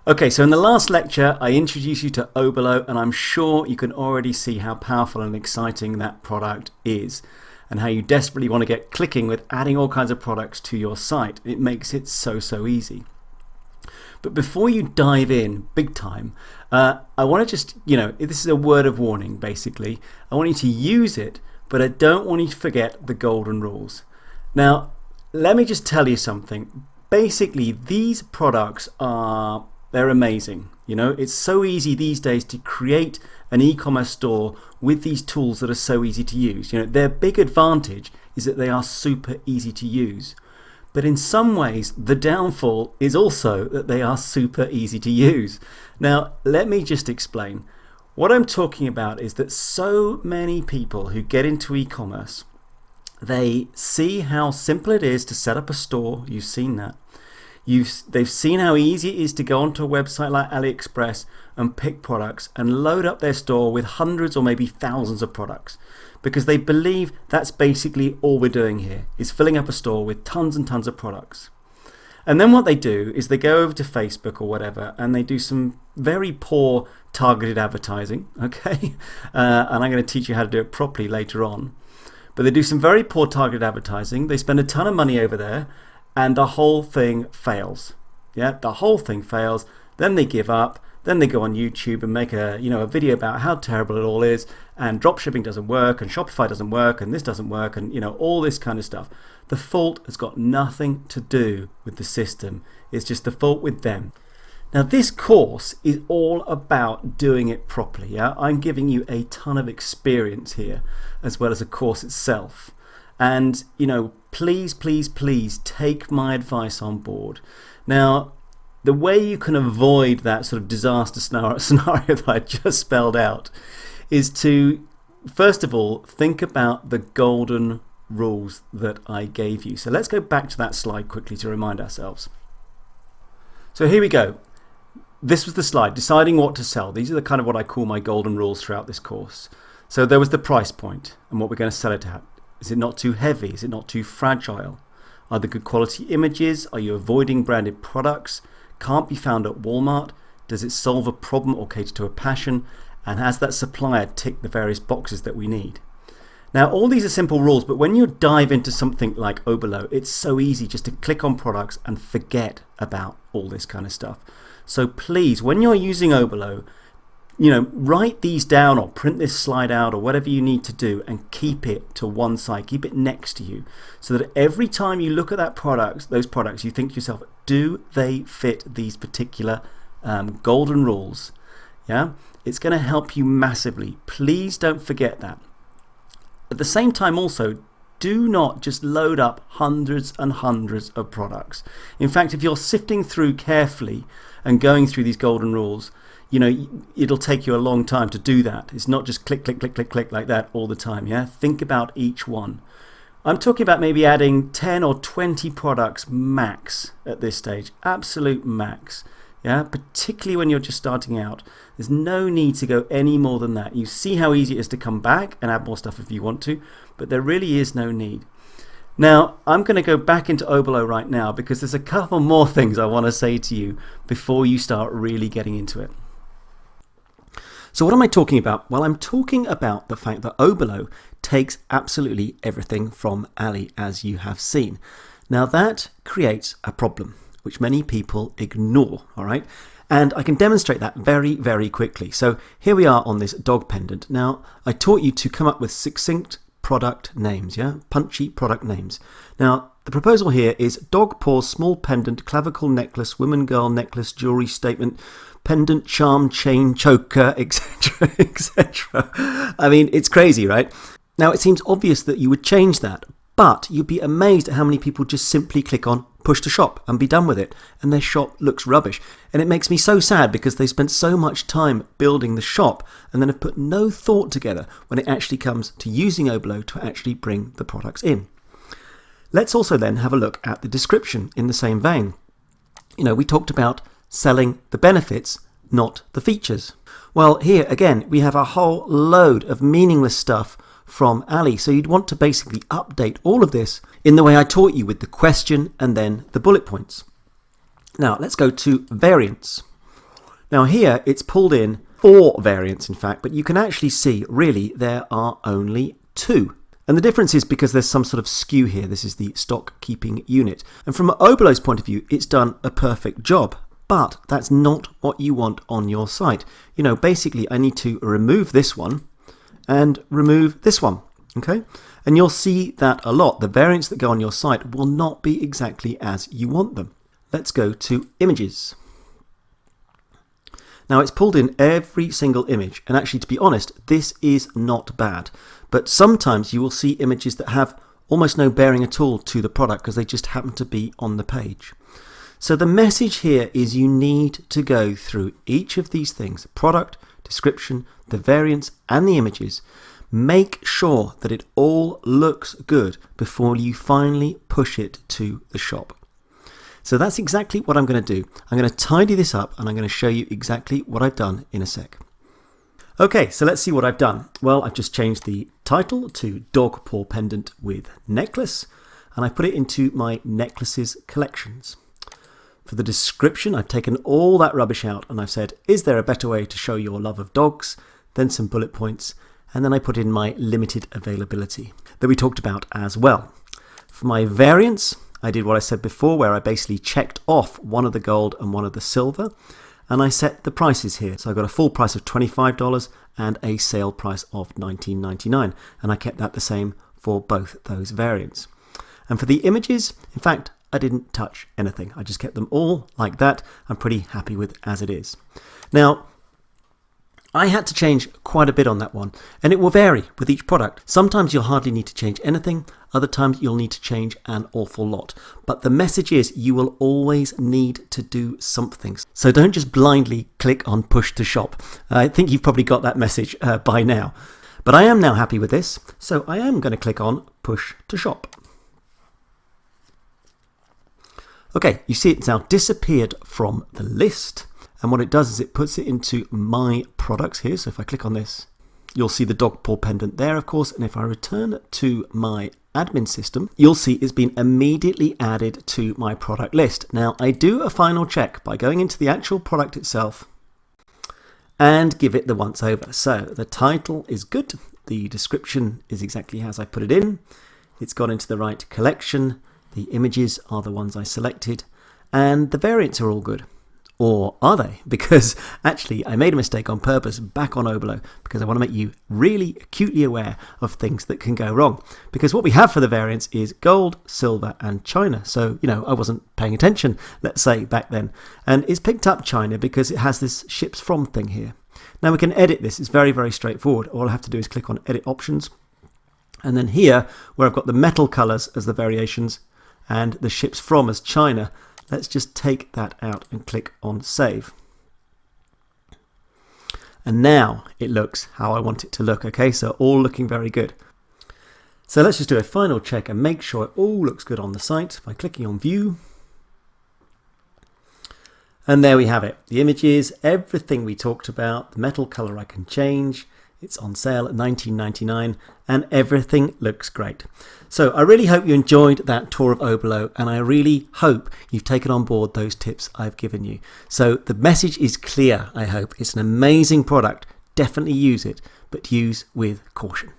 Okay, so in the last lecture, I introduced you to Oberlo, and I'm sure you can already see how powerful and exciting that product is, and how you desperately want to get clicking with adding all kinds of products to your site. It makes it so easy. But before you dive in big time, I want to just, this is a word of warning, basically. I want you to use it, but I don't want you to forget the golden rules. Now, let me just tell you something. Basically, these products they're amazing. It's so easy these days to create an e-commerce store with these tools that are so easy to use. Their big advantage is that they are super easy to use. But in some ways, the downfall is also that they are super easy to use. Now, let me just explain. What I'm talking about is that so many people who get into e-commerce, they see how simple it is to set up a store. You've seen that. They've seen how easy it is to go onto a website like AliExpress and pick products and load up their store with hundreds or maybe thousands of products, because they believe that's basically all we're doing here, is filling up a store with tons and tons of products. And then what they do is they go over to Facebook or whatever and they do some very poor targeted advertising, okay? And I'm going to teach you how to do it properly later on. But they do some very poor targeted advertising. They spend a ton of money over there, and the whole thing fails. Yeah, the whole thing fails. Then they give up. Then they go on YouTube and make a video about how terrible it all is, and dropshipping doesn't work, and Shopify doesn't work, and this doesn't work, and all this kind of stuff. The fault has got nothing to do with the system. It's just the fault with them. Now, this course is all about doing it properly. Yeah, I'm giving you a ton of experience here, as well as a course itself. And please take my advice on board. Now, the way you can avoid that sort of disaster scenario that I just spelled out is to, first of all, think about the golden rules that I gave you. So let's go back to that slide quickly to remind ourselves. So here we go. This was the slide, deciding what to sell. These are the kind of what I call my golden rules throughout this course. So there was the price point and what we're going to sell it at. Is it not too heavy? Is it not too fragile? Are there good quality images? Are you avoiding branded products? Can't be found at Walmart? Does it solve a problem or cater to a passion? And has that supplier ticked the various boxes that we need? Now, all these are simple rules, but when you dive into something like Oberlo, it's so easy just to click on products and forget about all this kind of stuff. So please, when you're using Oberlo, write these down or print this slide out or whatever you need to do and keep it to one side, keep it next to you, so that every time you look at those products, you think to yourself, do they fit these particular golden rules? Yeah, it's going to help you massively. Please don't forget that. At the same time also, do not just load up hundreds and hundreds of products. In fact, if you're sifting through carefully and going through these golden rules, it'll take you a long time to do that. It's not just click like that all the time. Yeah, think about each one. I'm talking about maybe adding 10 or 20 products max at this stage, absolute max. Yeah, particularly when you're just starting out. There's no need to go any more than that. You see how easy it is to come back and add more stuff if you want to, but there really is no need. Now, I'm going to go back into Oberlo right now because there's a couple more things I want to say to you before you start really getting into it. So what am I talking about? Well, I'm talking about the fact that Oberlo takes absolutely everything from Ali, as you have seen. Now that creates a problem, which many people ignore, all right? And I can demonstrate that very quickly. So here we are on this dog pendant. Now, I taught you to come up with succinct product names, yeah? Punchy product names. Now, the proposal here is dog paw, small pendant, clavicle necklace, woman girl necklace, jewelry statement, pendant, charm, chain, choker, etc., etc. I mean, it's crazy, right? Now, it seems obvious that you would change that, but you'd be amazed at how many people just simply click on push to shop and be done with it, and their shop looks rubbish. And it makes me so sad because they spent so much time building the shop and then have put no thought together when it actually comes to using Oberlo to actually bring the products in. Let's also then have a look at the description in the same vein. We talked about selling the benefits, not the features. Well, here again, we have a whole load of meaningless stuff from Ali. So you'd want to basically update all of this in the way I taught you, with the question and then the bullet points. Now let's go to variants. Now here it's pulled in 4 variants in fact, but you can actually see really there are only 2. And the difference is because there's some sort of skew here. This is the stock keeping unit. And from Oberlo's point of view, it's done a perfect job. But that's not what you want on your site. You know, basically I need to remove this one and remove this one. Okay? And you'll see that a lot. The variants that go on your site will not be exactly as you want them. Let's go to images. Now it's pulled in every single image, and actually to be honest, this is not bad. But sometimes you will see images that have almost no bearing at all to the product because they just happen to be on the page. So the message here is you need to go through each of these things, product, description, the variants and the images. Make sure that it all looks good before you finally push it to the shop. So that's exactly what I'm going to do. I'm going to tidy this up and I'm going to show you exactly what I've done in a sec. Okay, so let's see what I've done. Well, I've just changed the title to Dog Paw Pendant with Necklace, and I put it into my necklaces collections. For the description, I've taken all that rubbish out and I've said, is there a better way to show your love of dogs? Then some bullet points, and then I put in my limited availability that we talked about as well. For my variants, I did what I said before, where I basically checked off one of the gold and one of the silver, and I set the prices here. So I got a full price of $25 and a sale price of $19.99, and I kept that the same for both those variants. And for the images, in fact, I didn't touch anything. I just kept them all like that. I'm pretty happy with as it is. Now, I had to change quite a bit on that one, and it will vary with each product. Sometimes you'll hardly need to change anything, other times you'll need to change an awful lot. But the message is you will always need to do something. So don't just blindly click on push to shop. I think you've probably got that message by now. But I am now happy with this, so I am going to click on push to shop. Okay, you see it's now disappeared from the list. And what it does is it puts it into my products here. So if I click on this, you'll see the dog paw pendant there, of course. And if I return to my admin system, you'll see it's been immediately added to my product list. Now I do a final check by going into the actual product itself and give it the once over. So the title is good. The description is exactly as I put it in. It's gone into the right collection. The images are the ones I selected and the variants are all good. Or are they? Because actually I made a mistake on purpose back on Oberlo because I want to make you really acutely aware of things that can go wrong. Because what we have for the variants is gold, silver and China. So, you know, I wasn't paying attention, let's say, back then. And it's picked up China because it has this ships from thing here. Now we can edit this. It's very, very straightforward. All I have to do is click on edit options. And then here, where I've got the metal colors as the variations and the ships from as China, let's just take that out and click on save. And now it looks how I want it to look. Okay, so all looking very good. So let's just do a final check and make sure it all looks good on the site by clicking on view. And there we have it. The images, everything we talked about, the metal color I can change. It's on sale at $19.99 and everything looks great. So I really hope you enjoyed that tour of Oberlo and I really hope you've taken on board those tips I've given you. So the message is clear, I hope. It's an amazing product. Definitely use it, but use with caution.